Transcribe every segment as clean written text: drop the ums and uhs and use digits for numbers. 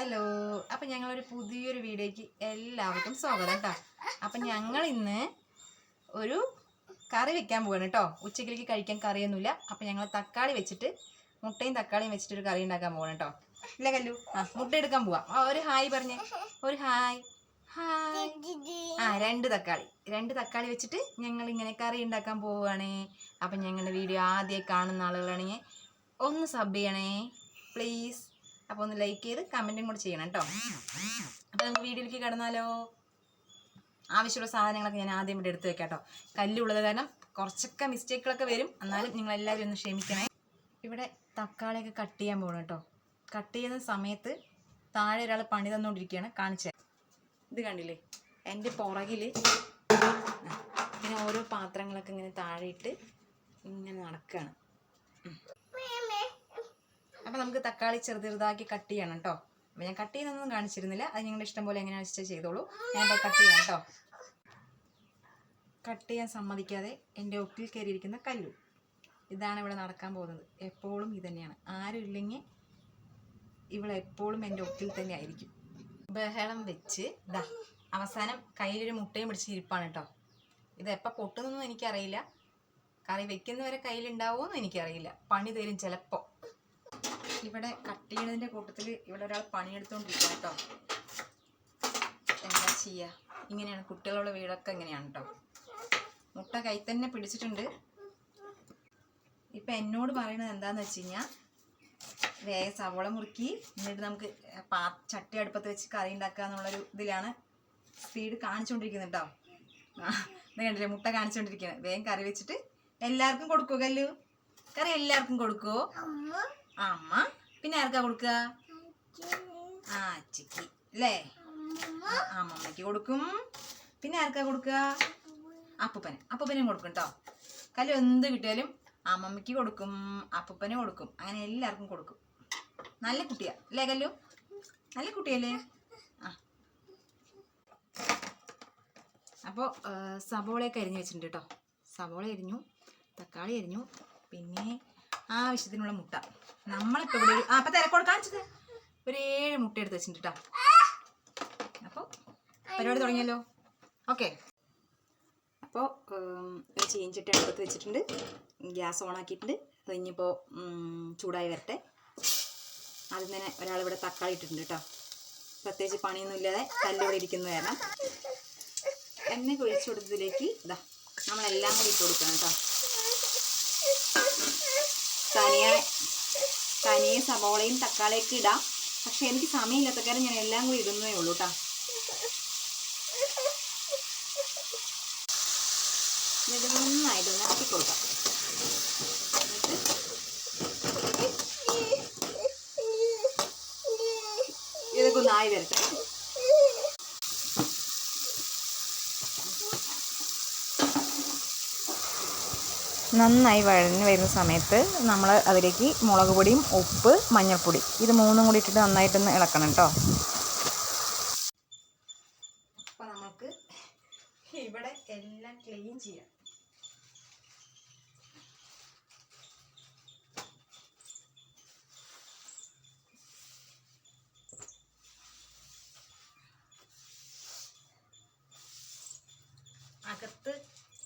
Hello, അപ്പം ഞങ്ങളൊരു പുതിയൊരു വീഡിയോയ്ക്ക് എല്ലാവർക്കും സ്വാഗതം കേട്ടോ. അപ്പം ഞങ്ങൾ ഇന്ന് ഒരു കറി വെക്കാൻ പോവാണ് കേട്ടോ. ഉച്ചക്കിലേക്ക് കഴിക്കാൻ കറിയൊന്നുമില്ല. അപ്പം ഞങ്ങൾ തക്കാളി വെച്ചിട്ട് മുട്ടയും തക്കാളിയും വെച്ചിട്ടൊരു കറി ഉണ്ടാക്കാൻ പോവാണ് കേട്ടോ. ഇല്ല കല്ലു, മുട്ട എടുക്കാൻ പോവാം. ഒരു ഹായ് പറഞ്ഞേ, ഒരു ഹായ്. ഹായ്. രണ്ട് തക്കാളി വെച്ചിട്ട് ഞങ്ങൾ ഇങ്ങനെ കറി ഉണ്ടാക്കാൻ പോവുകയാണേ. അപ്പം ഞങ്ങളുടെ വീഡിയോ ആദ്യമായി കാണുന്ന ആളുകളാണെങ്കിൽ ഒന്ന് സബ് ചെയ്യണേ പ്ലീസ്. അപ്പോൾ ഒന്ന് ലൈക്ക് ചെയ്ത് കമൻറ്റും കൂടെ ചെയ്യണം കേട്ടോ. അപ്പോൾ നമുക്ക് വീഡിയോയിലേക്ക് കടന്നാലോ. ആവശ്യമുള്ള സാധനങ്ങളൊക്കെ ഞാൻ ആദ്യം ഇവിടെ എടുത്ത് വെക്കാം കേട്ടോ. കല്ലുള്ളത് കാരണം കുറച്ചൊക്കെ മിസ്റ്റേക്കുകളൊക്കെ വരും, എന്നാലും നിങ്ങളെല്ലാവരും ഒന്ന് ക്ഷമിക്കണേ. ഇവിടെ തക്കാളിയൊക്കെ കട്ട് ചെയ്യാൻ പോകണം കേട്ടോ. കട്ട് ചെയ്യുന്ന സമയത്ത് താഴെ ഒരാൾ പണി തന്നുകൊണ്ടിരിക്കുകയാണ്, കാണിച്ചത്. ഇത് കണ്ടില്ലേ, എൻ്റെ പുറകിൽ ഇങ്ങനെ ഓരോ പാത്രങ്ങളൊക്കെ ഇങ്ങനെ താഴെ ഇട്ട് ഇങ്ങനെ നടക്കുകയാണ്. അപ്പോൾ നമുക്ക് തക്കാളി ചെറുതാക്കി കട്ട് ചെയ്യണം കേട്ടോ. അപ്പോൾ ഞാൻ കട്ട് ചെയ്യുന്നൊന്നും കാണിച്ചിരുന്നില്ല, അത് നിങ്ങളുടെ ഇഷ്ടം പോലെ എങ്ങനെയാണെന്ന് വെച്ചാൽ ചെയ്തോളൂ. ഞാനിപ്പോൾ കട്ട് ചെയ്യാം കേട്ടോ. കട്ട് ചെയ്യാൻ സമ്മതിക്കാതെ എൻ്റെ ഒക്കിൽ കയറിയിരിക്കുന്ന കല്ലു. ഇതാണ് ഇവിടെ നടക്കാൻ പോകുന്നത്. എപ്പോഴും ഇത് തന്നെയാണ്. ആരും ഇല്ലെങ്കിൽ ഇവളെപ്പോഴും എൻ്റെ ഒക്കിൽ തന്നെ ആയിരിക്കും. ബഹളം വെച്ച് ഇതാ അവസാനം കയ്യിലൊരു മുട്ടയും പിടിച്ച് ഇരിപ്പാണ് കേട്ടോ. ഇത് എപ്പോൾ പൊട്ടുന്നൊന്നും എനിക്കറിയില്ല. കറി വെക്കുന്നവരെ കയ്യിലുണ്ടാവുമെന്നും എനിക്കറിയില്ല. പണി തരും ചിലപ്പോൾ. ഇവിടെ കട്ട് ചെയ്യുന്നതിൻ്റെ കൂട്ടത്തിൽ ഇവിടെ ഒരാൾ പണിയെടുത്തുകൊണ്ടിരിക്കുക കേട്ടോ. എന്താ ചെയ്യുക, ഇങ്ങനെയാണ് കുട്ടികളുടെ വീടൊക്കെ ഇങ്ങനെയാണ് കേട്ടോ. മുട്ട കൈ തന്നെ പിടിച്ചിട്ടുണ്ട്. ഇപ്പം എന്നോട് പറയുന്നത് എന്താണെന്ന് വെച്ച് കഴിഞ്ഞാൽ, വേഗം സവോള മുറുക്കി എന്നിട്ട് നമുക്ക് ചട്ടി അടുപ്പത്ത് വെച്ച് കറി ഉണ്ടാക്കുക എന്നുള്ളൊരു ഇതിലാണ് സ്പീഡ് കാണിച്ചുകൊണ്ടിരിക്കുന്നത് കേട്ടോ. ഇത് കണ്ടില്ലേ, മുട്ട കാണിച്ചുകൊണ്ടിരിക്കുന്നത്. വേഗം കറി വെച്ചിട്ട് എല്ലാവർക്കും കൊടുക്കുമോ കല്ലു? കറി എല്ലാവർക്കും കൊടുക്കുമോ? അമ്മ പിന്നെ ആർക്കാ കൊടുക്കുക? അച്ചിക്ക് അല്ലേ? അമ്മമ്മയ്ക്ക് കൊടുക്കും. പിന്നെ ആർക്കാ കൊടുക്കുക? അപ്പൂപ്പനും കൊടുക്കും കേട്ടോ. കല്ലു എന്ത് കിട്ടിയാലും അമ്മമ്മയ്ക്ക് കൊടുക്കും, അപ്പൂപ്പന് കൊടുക്കും, അങ്ങനെ എല്ലാവർക്കും കൊടുക്കും. നല്ല കുട്ടിയാ അല്ലേ കല്ലു? നല്ല കുട്ടിയല്ലേ? അപ്പോൾ സവോളയൊക്കെ അരിഞ്ഞ് വെച്ചിട്ടുണ്ട് കേട്ടോ. സവോള അരിഞ്ഞു, തക്കാളി അരിഞ്ഞു, പിന്നെ ആവശ്യത്തിനുള്ള മുട്ട. നമ്മളിപ്പോൾ ഇവിടെ അപ്പം തിരക്കോട് കാണിച്ചത് ഒരു 7 മുട്ട എടുത്ത് വെച്ചിട്ടുണ്ട് കേട്ടോ. അപ്പോൾ പരിപാടി തുടങ്ങിയല്ലോ. ഓക്കെ, അപ്പോൾ ഒരു ചീഞ്ചട്ടി അടുപ്പത്ത് വെച്ചിട്ടുണ്ട്. ഗ്യാസ് ഓണാക്കിയിട്ടുണ്ട്. അത് കഴിഞ്ഞിപ്പോൾ ചൂടായി വരട്ടെ. ആദ്യം തന്നെ ഒരാളിവിടെ തക്കാളി ഇട്ടിട്ടുണ്ട് കേട്ടോ. പ്രത്യേകിച്ച് പണിയൊന്നും ഇല്ലാതെ കല്ലിവിടെ ഇരിക്കുന്നത് കാരണം എണ്ണ ഒഴിച്ചു കൊടുത്തതിലേക്ക് ഇതാ നമ്മളെല്ലാം കൂടി ഇട്ട് കൊടുക്കണം കേട്ടോ. തനിയെ സവോളയും തക്കാളിയൊക്കെ ഇടാം, പക്ഷെ എനിക്ക് സമയമില്ലാത്ത കാരണം ഞാൻ എല്ലാം കൂടി ഇടുന്നേ ഉള്ളൂ കേട്ടോ. എന്നിട്ട് നന്നായിട്ടൊന്ന് ഇളക്കി കൊടുക്കാം. ഇതൊക്കെ ഒന്നായി വരട്ടെ. നന്നായി വഴഞ്ഞ് വരുന്ന സമയത്ത് നമ്മൾ അതിലേക്ക് മുളക് പൊടിയും ഉപ്പ് മഞ്ഞൾപ്പൊടി ഇത് 3 കൂടി ഇട്ടിട്ട് നന്നായിട്ടൊന്ന് ഇളക്കണം കേട്ടോ. അപ്പോൾ നമുക്ക് ഇവിടെ എല്ലാം ക്ലീൻ ചെയ്യാം. അകത്ത്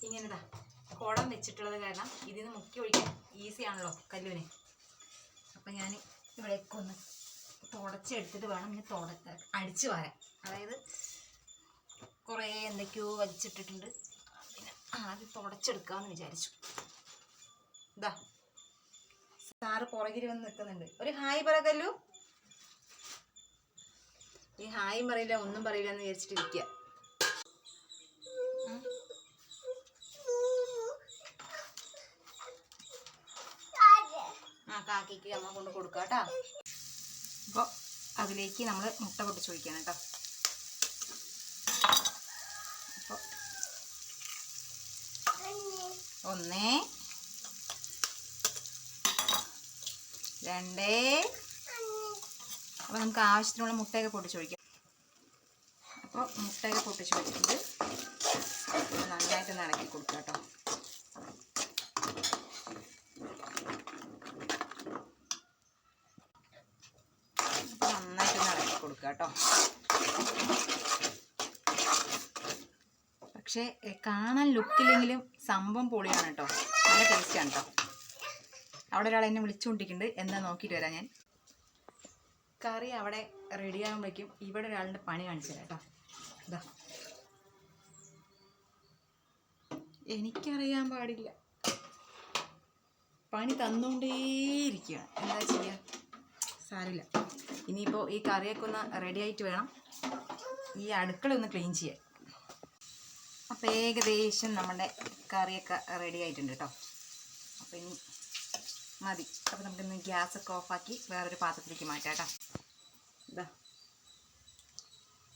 ഇങ്ങനെതാ കുടം വെച്ചിട്ടുള്ളത് കാരണം ഇതിൽ നിന്ന് മുക്കി ഒഴിക്കാൻ ഈസി ആണല്ലോ കല്ലുവിന്. അപ്പം ഞാൻ ഇവിടേക്ക് ഒന്ന് തുടച്ചെടുത്തിട്ട് വേണം ഇനി അടിച്ചു വരാൻ. അതായത് കുറേ എന്തൊക്കെയോ വലിച്ചിട്ടിട്ടുണ്ട്. പിന്നെ ആദ്യം തുടച്ചെടുക്കാമെന്ന് വിചാരിച്ചു. ഇതാ സാറ് പുറകിൽ വന്ന് നിൽക്കുന്നുണ്ട്. ഒരു ഹായ് പറ കല്ലു. ഈ ഹായും പറയില്ല ഒന്നും പറയില്ല എന്ന് വിചാരിച്ചിട്ടിരിക്കുക. കാക്കിക്ക് അമ്മ കൊണ്ട് കൊടുക്കുക കേട്ടോ. അപ്പോൾ അതിലേക്ക് നമ്മൾ മുട്ട പൊട്ടിച്ചൊഴിക്കണം കേട്ടോ. അപ്പോൾ 1 2 അപ്പോൾ നമുക്ക് ആവശ്യത്തിനുള്ള മുട്ടയൊക്കെ പൊട്ടിച്ചൊഴിക്കാം. അപ്പോൾ മുട്ടയൊക്കെ പൊട്ടിച്ചൊഴിച്ചിട്ട് നന്നായിട്ടൊന്ന് ഇളക്കി കൊടുക്കുക കേട്ടോ. നന്നായിട്ടൊന്ന് ഇളക്കി കൊടുക്കുക. കൊടുക്കാം കേട്ടോ. പക്ഷേ കാണാൻ ലുക്കില്ലെങ്കിലും സംഭവം പൊളിയാണ് കേട്ടോ, നല്ല ടേസ്റ്റാണ് കേട്ടോ. അവിടെ ഒരാൾ എന്നെ വിളിച്ചുകൊണ്ടിരിക്കുന്നുണ്ട്, എന്താ നോക്കിയിട്ട് വരാം ഞാൻ. കറി അവിടെ റെഡി ആകുമ്പോഴേക്കും ഇവിടെ ഒരാളുടെ പണി കാണിച്ചു തരാം കേട്ടോ. ഇതാ, എനിക്കറിയാൻ പാടില്ല, പണി തന്നുകൊണ്ടേയിരിക്കുകയാണ്. എന്താ ചെയ്യുക, സാരില്ല. ഇനിയിപ്പോൾ ഈ കറിയൊക്കെ ഒന്ന് റെഡി ആയിട്ട് വേണം ഈ അടുക്കള ഒന്ന് ക്ലീൻ ചെയ്യാൻ. അപ്പോൾ ഏകദേശം നമ്മുടെ കറിയൊക്കെ റെഡി ആയിട്ടുണ്ട് കേട്ടോ. അപ്പോൾ ഇനി മതി. അപ്പോൾ നമുക്കിന്ന് ഗ്യാസൊക്കെ ഓഫാക്കി വേറൊരു പാത്രത്തിലേക്ക് മാറ്റാം കേട്ടോ. ഇതാ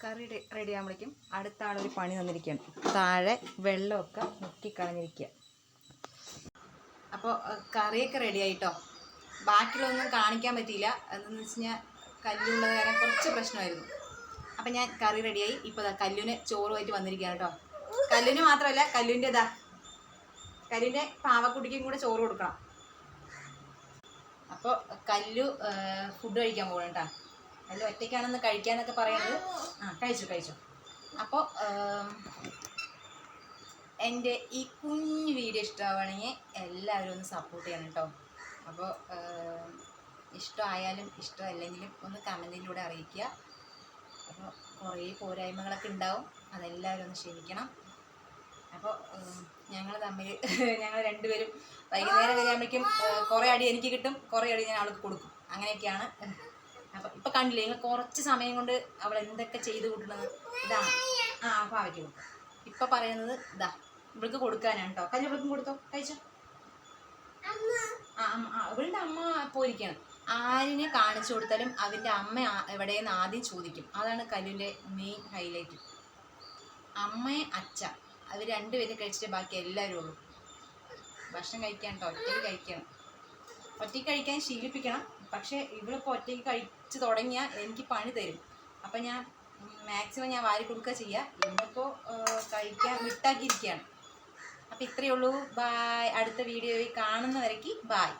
കറി റെഡി ആകുമ്പോഴേക്കും അടുത്ത ആളൊരു പണി തന്നിരിക്കുകയാണ്. താഴെ വെള്ളമൊക്കെ മുക്കിക്കളഞ്ഞിരിക്കുക. അപ്പോൾ കറിയൊക്കെ റെഡി ആയിട്ടോ. ബാക്കിയുള്ളതൊന്നും കാണിക്കാൻ പറ്റിയില്ല, എന്താണെന്ന് വെച്ച് കഴിഞ്ഞാൽ കല്ലുള്ളത് കാരണം കുറച്ച് പ്രശ്നമായിരുന്നു. അപ്പം ഞാൻ കറി റെഡിയായി. ഇപ്പോൾ കല്ലുവിന് ചോറുമായിട്ട് വന്നിരിക്കുകയാണ് കേട്ടോ. കല്ലുവിന് മാത്രമല്ല, കല്ലുവിൻ്റെ പാവക്കുട്ടിക്കും കൂടെ ചോറ് കൊടുക്കണം. അപ്പോൾ കല്ലു ഫുഡ് കഴിക്കാൻ പോകണം കേട്ടോ. കല്ലു ഒറ്റയ്ക്കാണെന്ന് കഴിക്കാന്നൊക്കെ പറയുന്നത്. കഴിച്ചു. അപ്പോൾ എൻ്റെ ഈ കുഞ്ഞു വീഡിയോ ഇഷ്ടമാവുകയാണെങ്കിൽ എല്ലാവരും ഒന്ന് സപ്പോർട്ട് ചെയ്യണം കേട്ടോ. അപ്പോൾ ഇഷ്ടമായാലും ഇഷ്ടമല്ലെങ്കിലും ഒന്ന് കമൻറ്റിലൂടെ അറിയിക്കുക. അപ്പോൾ കുറേ പോരായ്മകളൊക്കെ ഉണ്ടാവും, അതെല്ലാവരും ഒന്ന് ക്ഷമിക്കണം. അപ്പോൾ ഞങ്ങൾ രണ്ടുപേരും വൈകുന്നേരം കഴിയുമ്പോഴേക്കും കുറേ അടി എനിക്ക് കിട്ടും, കുറേ അടി ഞാൻ അവൾക്ക് കൊടുക്കും, അങ്ങനെയൊക്കെയാണ്. അപ്പോൾ ഇപ്പം കണ്ടില്ലേ നിങ്ങൾ, കുറച്ച് സമയം കൊണ്ട് അവൾ എന്തൊക്കെ ചെയ്ത് കൂട്ടുന്നത്. ഇതാണ് പാവയ്ക്ക് കൊടുക്കുക. ഇപ്പം പറയുന്നത് ഇതാ ഇവൾക്ക് കൊടുക്കാനാണ് കേട്ടോ. കല്ല് ഇവൾക്കും കൊടുത്തോ, കഴിച്ചോ. ഇവളുടെ അമ്മ പോയിരിക്കുകയാണ്. ആരിനെ കാണിച്ചു കൊടുത്താലും അവൻ്റെ അമ്മ എവിടെയെന്ന് ആദ്യം ചോദിക്കും. അതാണ് കല്ലുവിൻ്റെ മെയിൻ ഹൈലൈറ്റ്. അമ്മയെ അച്ഛ അവർ രണ്ടുപേരും കഴിച്ചിട്ട് ബാക്കി എല്ലാവരും ഉള്ളൂ. ഭക്ഷണം കഴിക്കാൻ കേട്ടോ, ഒറ്റയ്ക്ക് കഴിക്കണം. ഒറ്റയ്ക്ക് കഴിക്കാൻ ശീലിപ്പിക്കണം. പക്ഷേ ഇവളിപ്പോൾ ഒറ്റയ്ക്ക് കഴിച്ച് തുടങ്ങിയാൽ എനിക്ക് പണി തരും. അപ്പം ഞാൻ മാക്സിമം ഞാൻ വാരി കൊടുക്കുക ചെയ്യുക. ഇന്നിപ്പോൾ കഴിക്കാൻ വിട്ടാക്കിയിരിക്കുകയാണ്. അപ്പോൾ ഇത്രയേ ഉള്ളൂ. ബായ്. അടുത്ത വീഡിയോയിൽ കാണുന്നവരേക്ക് ബായ്.